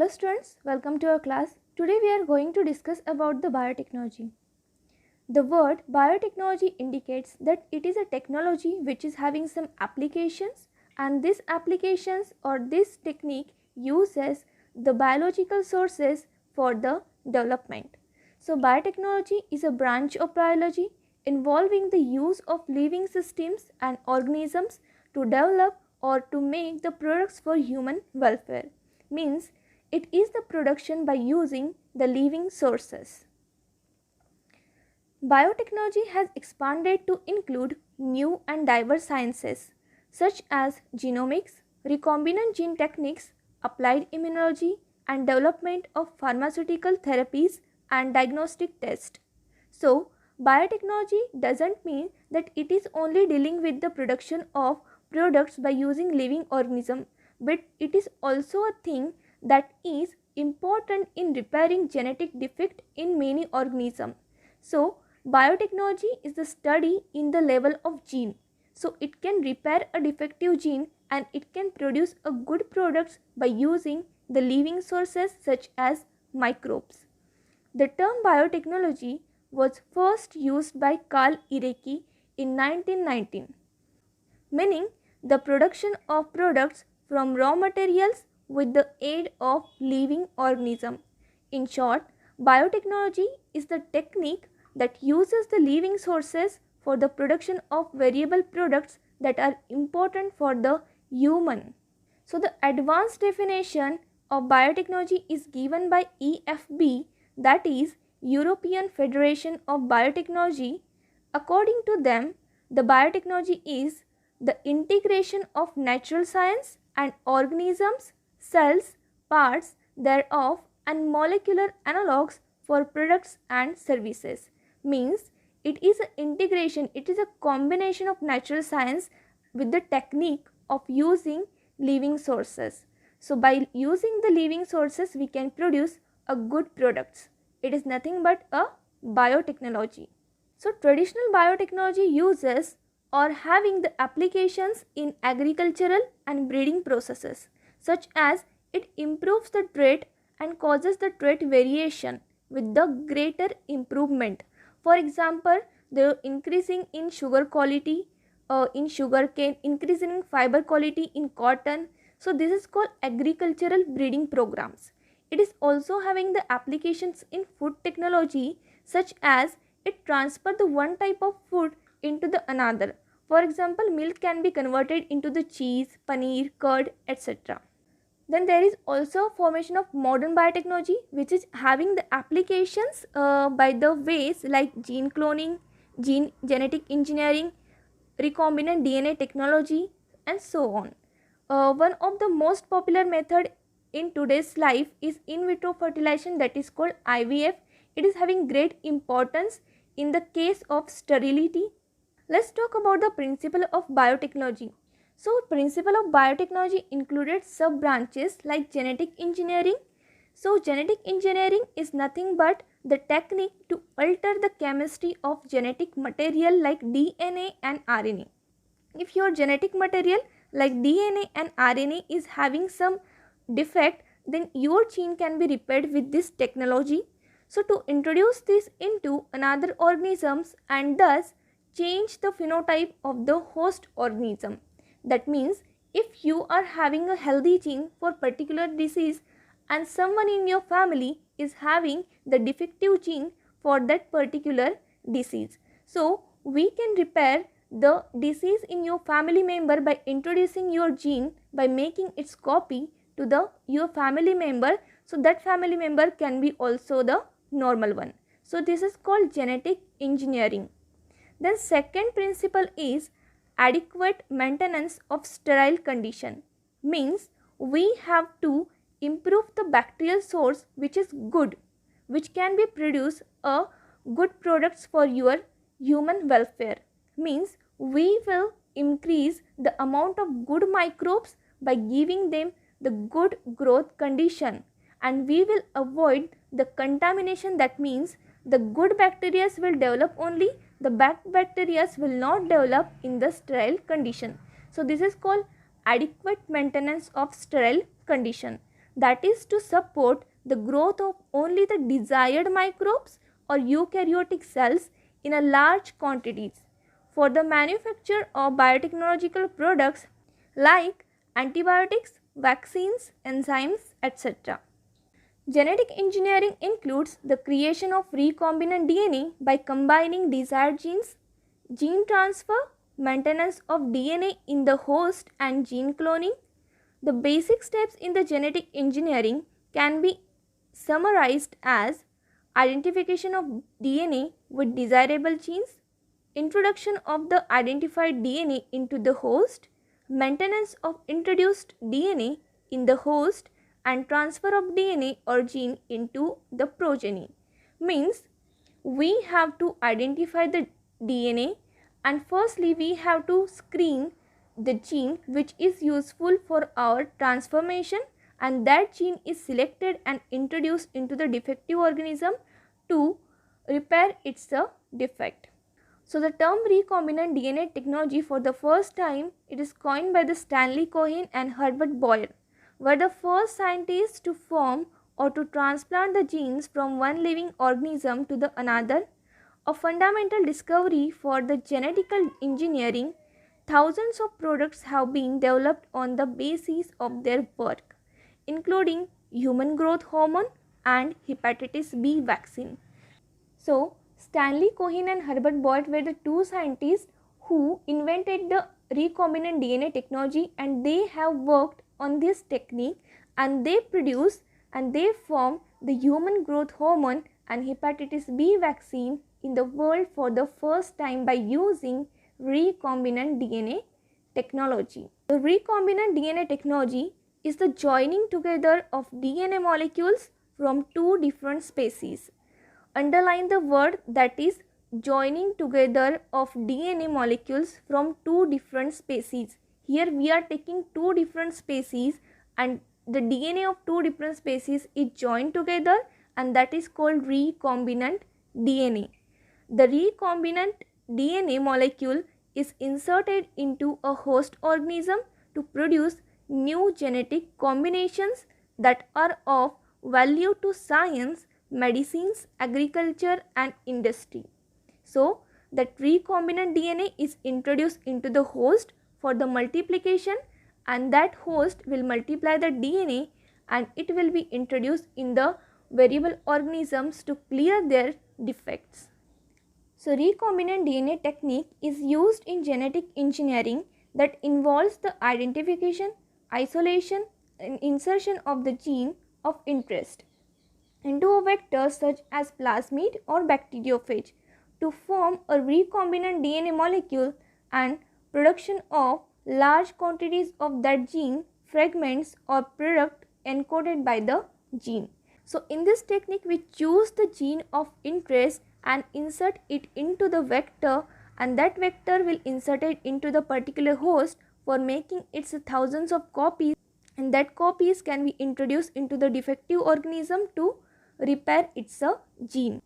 Hello students, welcome to our class. Today we are going to discuss about the biotechnology. The word biotechnology indicates that it is a technology which is having some applications, and these applications or this technique uses the biological sources for the development. So biotechnology is a branch of biology involving the use of living systems and organisms to develop or to make the products for human welfare. Means it is the production by using the living sources. Biotechnology has expanded to include new and diverse sciences such as genomics, recombinant gene techniques, applied immunology, and development of pharmaceutical therapies and diagnostic tests. So, biotechnology doesn't mean that it is only dealing with the production of products by using living organisms, but it is also a thing that is important in repairing genetic defect in many organisms. So, biotechnology is the study in the level of gene. So, it can repair a defective gene and it can produce a good products by using the living sources such as microbes. The term biotechnology was first used by Carl Erecki in 1919, meaning the production of products from raw materials with the aid of living organism. In short, biotechnology is the technique that uses the living sources for the production of variable products that are important for the human. So the advanced definition of biotechnology is given by EFB, that is European Federation of Biotechnology. According to them, the biotechnology is the integration of natural science and organisms, cells, parts thereof and molecular analogues for products and services. Means it is an integration, it is a combination of natural science with the technique of using living sources. So by using the living sources we can produce a good products. It is nothing but a biotechnology. So traditional biotechnology uses or having the applications in agricultural and breeding processes, such as it improves the trait and causes the trait variation with the greater improvement. For example, the increasing in sugar quality in sugarcane, increasing in fiber quality in cotton. So this is called agricultural breeding programs. It is also having the applications in food technology, such as it transfer the one type of food into the another. For example, milk can be converted into the cheese, paneer, curd, etc. Then there is also formation of modern biotechnology, which is having the applications by the ways like gene cloning, genetic engineering, recombinant DNA technology and so on. One of the most popular method in today's life is in vitro fertilization, that is called IVF. It is having great importance in the case of sterility. Let's talk about the principle of biotechnology. So, principle of biotechnology included sub branches like genetic engineering. So, genetic engineering is nothing but the technique to alter the chemistry of genetic material like DNA and RNA. If your genetic material like DNA and RNA is having some defect, then your gene can be repaired with this technology. So, to introduce this into another organisms and thus change the phenotype of the host organism. That means if you are having a healthy gene for particular disease and someone in your family is having the defective gene for that particular disease, so we can repair the disease in your family member by introducing your gene by making its copy to the your family member, so that family member can be also the normal one. So this is called genetic engineering. Then second principle is adequate maintenance of sterile condition. Means we have to improve the bacterial source which is good, which can be produce a good products for your human welfare. Means we will increase the amount of good microbes by giving them the good growth condition, and we will avoid the contamination. That means the good bacteria will develop only, the bad bacteria will not develop in the sterile condition. So this is called adequate maintenance of sterile condition. that is to support the growth of only the desired microbes or eukaryotic cells in a large quantities for the manufacture of biotechnological products like antibiotics, vaccines, enzymes, etc. Genetic engineering includes the creation of recombinant DNA by combining desired genes, gene transfer, maintenance of DNA in the host and gene cloning. The basic steps in the genetic engineering can be summarized as identification of DNA with desirable genes, introduction of the identified DNA into the host, maintenance of introduced DNA in the host, and transfer of DNA or gene into the progeny. Means we have to identify the DNA, and firstly we have to screen the gene which is useful for our transformation, and that gene is selected and introduced into the defective organism to repair its defect. So the term recombinant DNA technology, for the first time it is coined by the Stanley Cohen and Herbert Boyer, were the first scientists to form or to transplant the genes from one living organism to the another, a fundamental discovery for the genetical engineering. Thousands of products have been developed on the basis of their work, including human growth hormone and hepatitis B vaccine. So, Stanley Cohen and Herbert Boyd were the two scientists who invented the recombinant DNA technology, and they have worked on this technique, and they produce and they form the human growth hormone and hepatitis B vaccine in the world for the first time by using recombinant DNA technology. The recombinant DNA technology is the joining together of DNA molecules from two different species. Underline the word, that is joining together of DNA molecules from two different species. Here we are taking two different species and the DNA of two different species is joined together, and that is called recombinant DNA. The recombinant DNA molecule is inserted into a host organism to produce new genetic combinations that are of value to science, medicines, agriculture and industry. So, that recombinant DNA is introduced into the host for the multiplication, and that host will multiply the DNA and it will be introduced in the variable organisms to clear their defects. So, recombinant DNA technique is used in genetic engineering that involves the identification, isolation and insertion of the gene of interest into a vector such as plasmid or bacteriophage to form a recombinant DNA molecule, and production of large quantities of that gene fragments or product encoded by the gene. So, in this technique we choose the gene of interest and insert it into the vector, and that vector will insert it into the particular host for making its thousands of copies, and that copies can be introduced into the defective organism to repair its gene.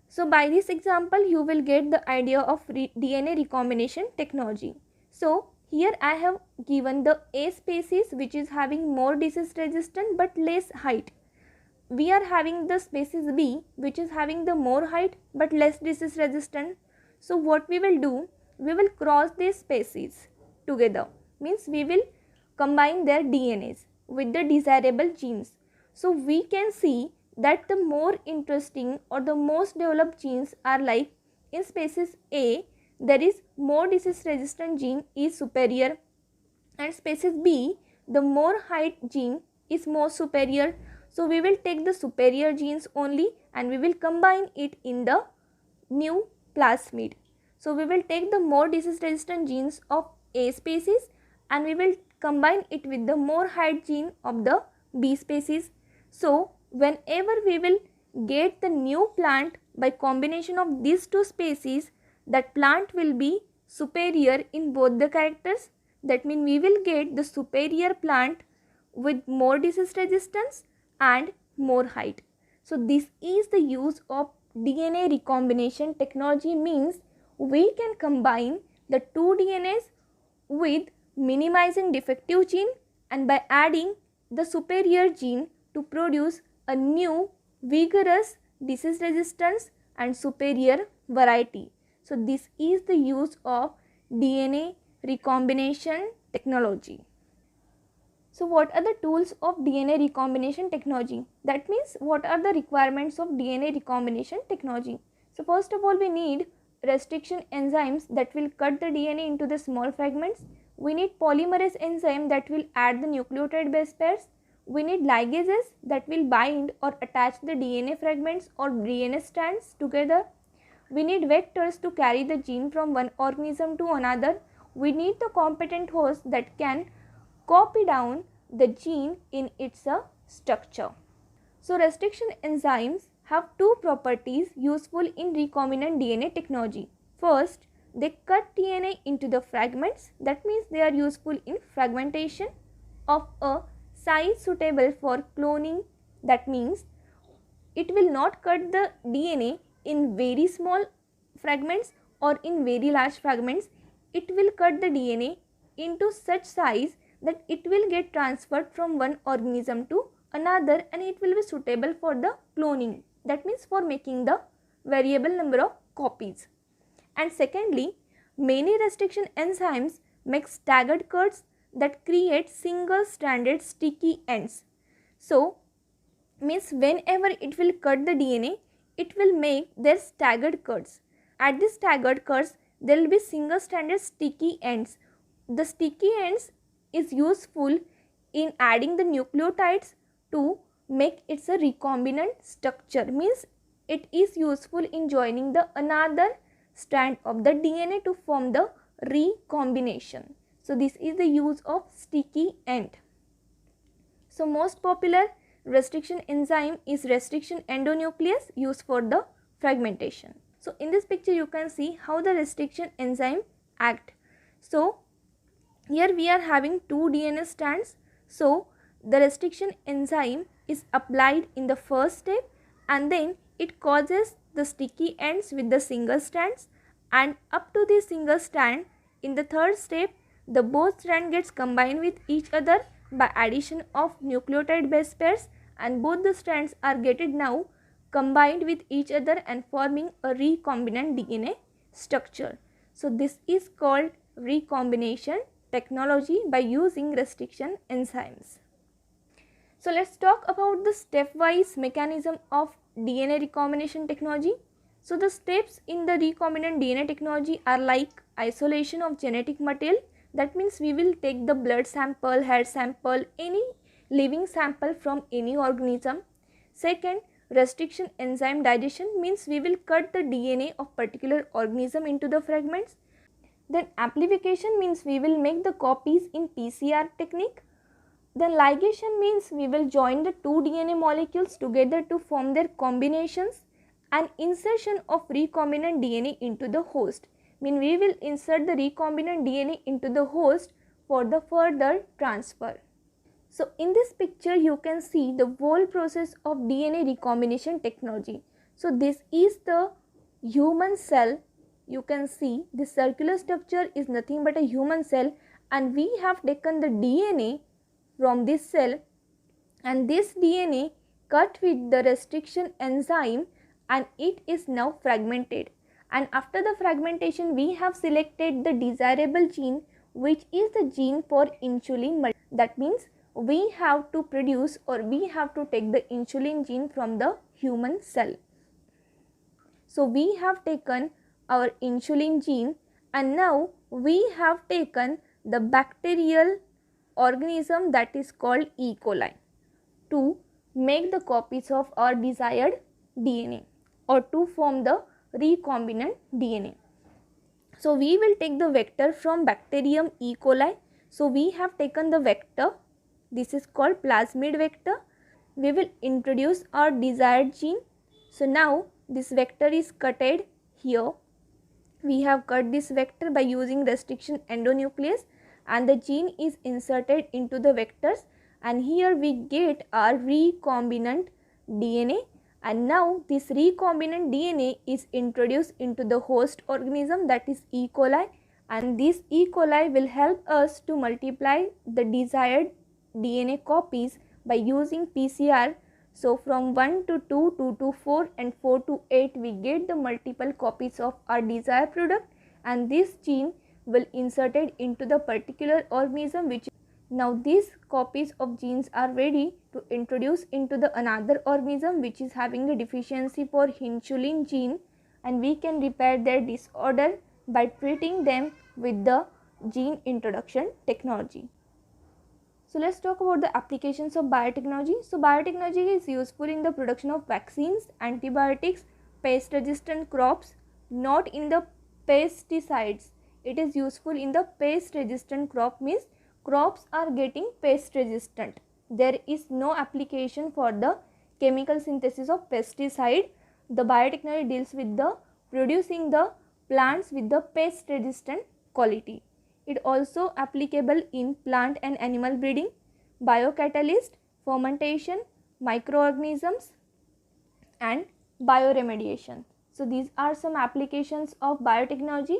So, by this example you will get the idea of DNA recombination technology. So, here I have given the A species which is having more disease resistant but less height. We are having the species B which is having the more height but less disease resistant. So, what we will do, we will cross these species together, means we will combine their DNAs with the desirable genes. So, we can see that the more interesting or the most developed genes are like in species A, there is more disease resistant gene is superior, and species B, the more height gene is more superior. So, we will take the superior genes only and we will combine it in the new plasmid. So, we will take the more disease resistant genes of A species and we will combine it with the more height gene of the B species. So, whenever we will get the new plant by combination of these two species, that plant will be superior in both the characters. That means we will get the superior plant with more disease resistance and more height. So, this is the use of DNA recombination technology, means we can combine the two DNAs with minimizing defective gene, and by adding the superior gene to produce a new vigorous disease resistance and superior variety. So this is the use of DNA recombination technology. So what are the tools of DNA recombination technology? That means what are the requirements of DNA recombination technology? So first of all, we need restriction enzymes that will cut the DNA into the small fragments. We need polymerase enzyme that will add the nucleotide base pairs. We need ligases that will bind or attach the DNA fragments or DNA strands together. We need vectors to carry the gene from one organism to another. We need the competent host that can copy down the gene in its structure. So restriction enzymes have two properties useful in recombinant DNA technology. First, they cut DNA into the fragments. That means they are useful in fragmentation of a size suitable for cloning. That means it will not cut the DNA in very small fragments or in very large fragments. It will cut the DNA into such size that it will get transferred from one organism to another and it will be suitable for the cloning. That means for making the variable number of copies. And secondly, many restriction enzymes make staggered cuts that create single stranded sticky ends. So means whenever it will cut the DNA, it will make their staggered cuts. At these staggered cuts, there will be single stranded sticky ends. The sticky ends is useful in adding the nucleotides to make its a recombinant structure. Means it is useful in joining the another strand of the DNA to form the recombination. So this is the use of sticky end. So most popular restriction enzyme is restriction endonuclease used for the fragmentation. So in this picture you can see how the restriction enzyme act. So here we are having two DNA strands. So the restriction enzyme is applied in the first step and then it causes the sticky ends with the single strands, and up to the single strand in the third step the both strand gets combined with each other by addition of nucleotide base pairs, and both the strands are getting now combined with each other and forming a recombinant DNA structure. So this is called recombination technology by using restriction enzymes. So let's talk about the stepwise mechanism of DNA recombination technology. So the steps in the recombinant DNA technology are like isolation of genetic material. That means we will take the blood sample, hair sample, any living sample from any organism. Second, restriction enzyme digestion means we will cut the DNA of particular organism into the fragments. Then amplification means we will make the copies in PCR technique. Then ligation means we will join the two DNA molecules together to form their combinations. And insertion of recombinant DNA into the host means we will insert the recombinant DNA into the host for the further transfer. So in this picture you can see the whole process of DNA recombination technology. So this is the human cell. You can see the circular structure is nothing but a human cell, and we have taken the DNA from this cell, and this DNA cut with the restriction enzyme and it is now fragmented, and after the fragmentation we have selected the desirable gene, which is the gene for insulin. That means we have to produce or we have to take the insulin gene from the human cell. So we have taken our insulin gene, and now we have taken the bacterial organism that is called E. coli to make the copies of our desired DNA or to form the recombinant DNA. So we will take the vector from bacterium E. coli. So we have taken the vector. This is called plasmid vector. We will introduce our desired gene. So now this vector is cutted here. We have cut this vector by using restriction endonuclease, and the gene is inserted into the vectors, and here we get our recombinant DNA, and now this recombinant DNA is introduced into the host organism, that is E. coli, and this E. coli will help us to multiply the desired DNA copies by using PCR. So from 1 to 2, 2 to 4 and 4 to 8 we get the multiple copies of our desired product, and this gene will inserted into the particular organism which now these copies of genes are ready to introduce into the another organism which is having a deficiency for insulin gene, and we can repair their disorder by treating them with the gene introduction technology. So let's talk about the applications of biotechnology. So biotechnology is useful in the production of vaccines, antibiotics, pest resistant crops, not in the pesticides. It is useful in the pest resistant crop, means crops are getting pest resistant. There is no application for the chemical synthesis of pesticide. The biotechnology deals with the producing the plants with the pest resistant quality. It also applicable in plant and animal breeding, biocatalyst, fermentation, microorganisms and bioremediation. So these are some applications of biotechnology.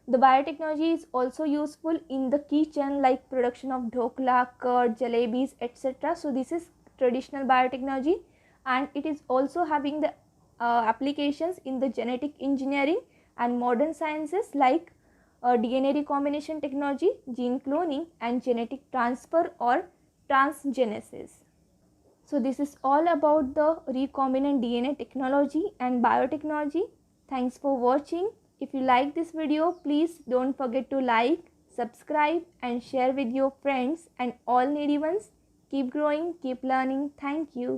The biotechnology is also useful in the kitchen like production of dhokla, curd, jalebis, etc. So this is traditional biotechnology, and it is also having the applications in the genetic engineering and modern sciences like DNA recombination technology, gene cloning and genetic transfer or transgenesis. So this is all about the recombinant DNA technology and biotechnology. Thanks for watching. If you like this video, please don't forget to like, subscribe and share with your friends and all needy ones. Keep growing, keep learning. Thank you.